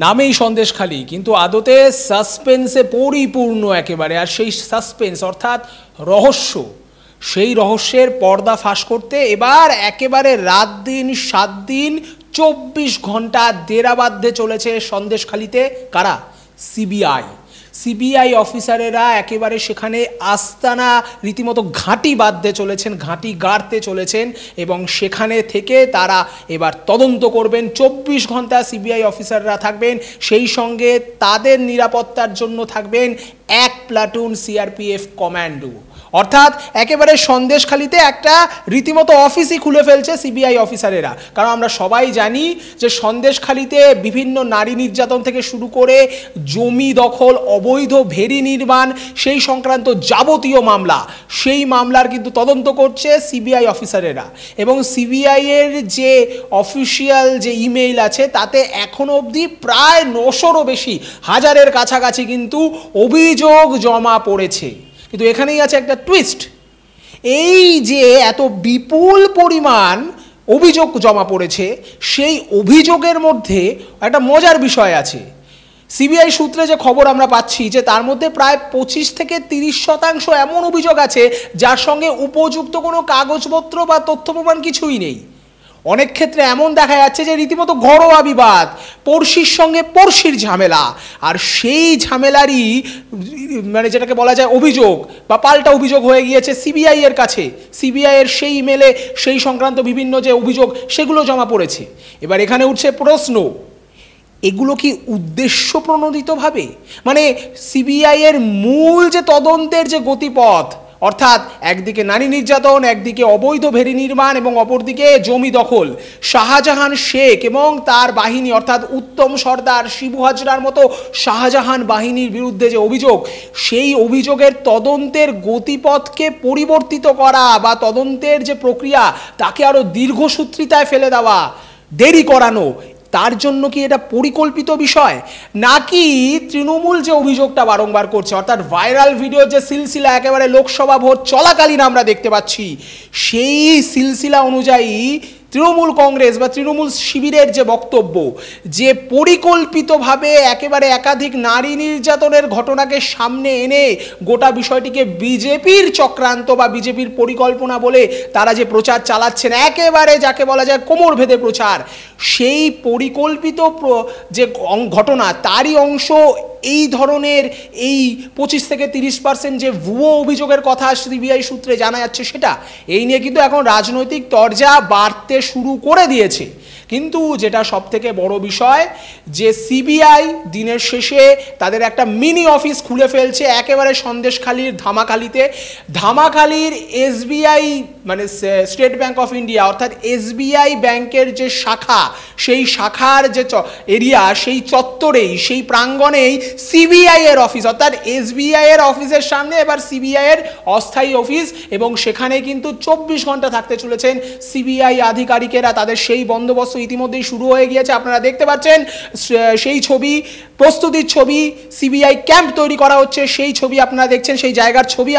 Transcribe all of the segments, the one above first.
নামেই সন্দেশখালি, কিন্তু আদতে সাসপেন্সে পরিপূর্ণ একেবারে। আর সেই সাসপেন্স অর্থাৎ রহস্য, সেই রহস্যের পর্দা ফাঁস করতে এবার একেবারে রাত দিন 7 দিন 24 ঘন্টা ডেরা বাঁধতে চলেছে সন্দেশখালিতে। কারা? সিবিআই অফিসারেরা একেবারে সেখানে আস্তানা রীতিমতো ঘাঁটি বাঁধতে চলেছেন, ঘাঁটি গাড়তে চলেছেন, এবং সেখানে থেকে তারা এবার তদন্ত করবেন। 24 ঘন্টা সিবিআই অফিসাররা থাকবেন, সেই সঙ্গে তাদের নিরাপত্তার জন্য থাকবেন 1 প্লাটুন সিআরপিএফ কমান্ডো। অর্থাৎ একেবারে সন্দেশখালিতে একটা রীতিমতো অফিসই খুলে ফেলছে সিবিআই অফিসারেরা। কারণ আমরা সবাই জানি যে সন্দেশখালিতে বিভিন্ন নারী নির্যাতন থেকে শুরু করে জমি দখল, অবৈধ ভেরি নির্মাণ, সেই সংক্রান্ত যাবতীয় মামলা, সেই মামলার কিন্তু তদন্ত করছে সিবিআই অফিসারেরা। এবং সিবিআইয়ের যে অফিসিয়াল যে ইমেইল আছে তাতে এখনো অবধি প্রায় 900-রও বেশি, হাজারের কাছাকাছি কিন্তু অভিযোগ জমা পড়েছে। কিন্তু এখানেই আছে একটা টুইস্ট, এই যে এত বিপুল পরিমাণ অভিযোগ জমা পড়েছে, সেই অভিযোগের মধ্যে একটা মজার বিষয় আছে। সিবিআই সূত্রে যে খবর আমরা পাচ্ছি যে তার মধ্যে প্রায় 25 থেকে 30% এমন অভিযোগ আছে যার সঙ্গে উপযুক্ত কোনো কাগজপত্র বা তথ্য প্রমাণ কিছুই নেই। অনেক ক্ষেত্রে এমন দেখা যাচ্ছে যে রীতিমতো ঘরোয়া বিবাদ, পড়শির সঙ্গে পড়শির ঝামেলা, আর সেই ঝামেলারই মানে যেটাকে বলা যায় অভিযোগ বা পাল্টা অভিযোগ হয়ে গিয়েছে সিবিআই এর কাছে। সিবিআই এর সেই ইমেলে সেই সংক্রান্ত বিভিন্ন যে অভিযোগ সেগুলো জমা পড়েছে। এবার এখানে উঠছে প্রশ্ন, এগুলো কি উদ্দেশ্য প্রণোদিতভাবে, মানে সিবিআই এর মূল যে তদন্তের যে গতিপথ, অর্থাৎ একদিকে নারী নির্যাতন, একদিকে অবৈধ ভেরি নির্মাণ এবং অপরদিকে জমি দখল, শাহজাহান শেখ এবং তার বাহিনী অর্থাৎ উত্তম সর্দার, শিবু হাজরার মতো শাহজাহান বাহিনীর বিরুদ্ধে যে অভিযোগ, সেই অভিযোগের তদন্তের গতিপথকে পরিবর্তিত করা বা তদন্তের যে প্রক্রিয়া তাকে আরও দীর্ঘসূত্রিতায় ফেলে দেওয়া, দেরি করানো, তার জন্য কি এটা পরিকল্পিত বিষয়? নাকি তৃণমূল যে অভিযোগটা বারংবার করছে, অর্থাৎ ভাইরাল ভিডিও যে সিলসিলা একেবারে লোকসভা ভোট চলাকালীন আমরা দেখতে পাচ্ছি, সেই সিলসিলা অনুযায়ী তৃণমূল কংগ্রেস বা তৃণমূল শিবিরের যে বক্তব্য, যে পরিকল্পিতভাবে একেবারে একাধিক নারী নির্যাতনের ঘটনাকে সামনে এনে গোটা বিষয়টিকে বিজেপির চক্রান্ত বা বিজেপির পরিকল্পনা বলে তারা যে প্রচার চালাচ্ছেন, একেবারে যাকে বলা যায় কোমর ভেদে প্রচার, সেই পরিকল্পিত যে ঘটনা তারই অংশ এই ধরনের এই 25 থেকে 30% যে ভুয়ো অভিযোগের কথা সিবিআই সূত্রে জানা যাচ্ছে, সেটা এই নিয়ে কিন্তু এখন রাজনৈতিক তরজা বাড়তে শুরু করে দিয়েছে। কিন্তু যেটা সব থেকে বড় বিষয়, যে সিবিআই দিনের শেষে তাদের একটা মিনি অফিস খুলে ফেলছে একেবারে সন্দেশখালির ধামাখালির এসবিআই মানে স্টেট ব্যাংক অফ ইন্ডিয়া অর্থাৎ এসবিআই ব্যাংকের যে শাখা, সেই শাখার যে এরিয়া, সেই চত্বরেই, সেই প্রাঙ্গণেই সিবিআই এর অফিস, অর্থাৎ এসবিআই এর অফিসের সামনে এবার সিবিআই এর অস্থায়ী অফিস, এবং সেখানে কিন্তু 24 ঘন্টা থাকতে চলেছেন সিবিআই আধিকারিকেরা। তাদের সেই বন্দোবস্ত ইতিমধ্যেই শুরু হয়ে গিয়েছে, আপনারা দেখতে পাচ্ছেন সেই ছবি, প্রস্তুতির ছবি, সিবিআই ক্যাম্প তৈরি করা হচ্ছে সেই ছবি আপনারা দেখছেন, সেই জায়গার ছবি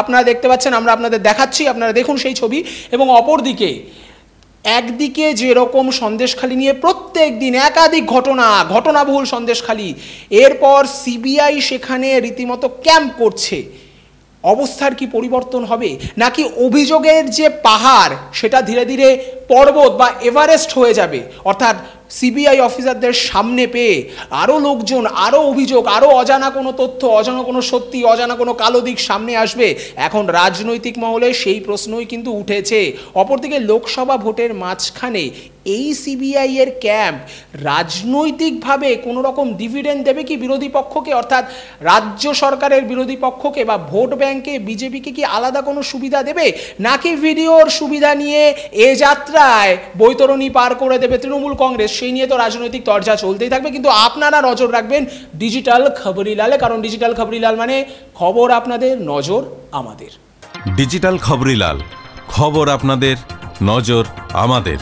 আপনারা দেখতে পাচ্ছেন, আমরা আপনাদের দেখাচ্ছি, আপনারা দেখুন সেই ছবি। এবং অপরদিকে একদিকে যেরকম সন্দেশখালি নিয়ে প্রত্যেক দিন একাধিক ঘটনাবহুল সন্দেশখালি, এরপর সিবিআই সেখানে রীতিমতো ক্যাম্প করছে, অবস্থার কি পরিবর্তন হবে? নাকি অভিযোগের যে পাহাড় সেটা ধীরে ধীরে পর্বত বা এভারেস্ট হয়ে যাবে? অর্থাৎ সিবিআই অফিসারদের সামনে পেয়ে আরও লোকজন, আরও অভিযোগ, আরও অজানা কোনো তথ্য, অজানা কোনো সত্যি, অজানা কোনো কালো দিক সামনে আসবে। এখন রাজনৈতিক মহলে সেই প্রশ্নই কিন্তু উঠেছে। অপরদিকে লোকসভা ভোটের মাঝখানে এই সিবিআই এর ক্যাম্প রাজনৈতিকভাবে কোনো রকম ডিভিডেন্ড দেবে কি বিরোধী পক্ষকে, অর্থাৎ রাজ্য সরকারের বিরোধী পক্ষকে বা ভোট ব্যাংকে বিজেপিকে কি আলাদা কোনো সুবিধা দেবে? নাকি ভিডিওর সুবিধা নিয়ে এ যাত্রায় বৈতরণী পার করে দেবে তৃণমূল কংগ্রেস? সেই নিয়ে তো রাজনৈতিক তরজা চলতেই থাকবে। কিন্তু আপনারা নজর রাখবেন ডিজিটাল খবরিলালে, কারণ ডিজিটাল খবরিলাল মানে খবর আপনাদের, নজর আমাদের। ডিজিটাল খবরিলাল, খবর আপনাদের, নজর আমাদের।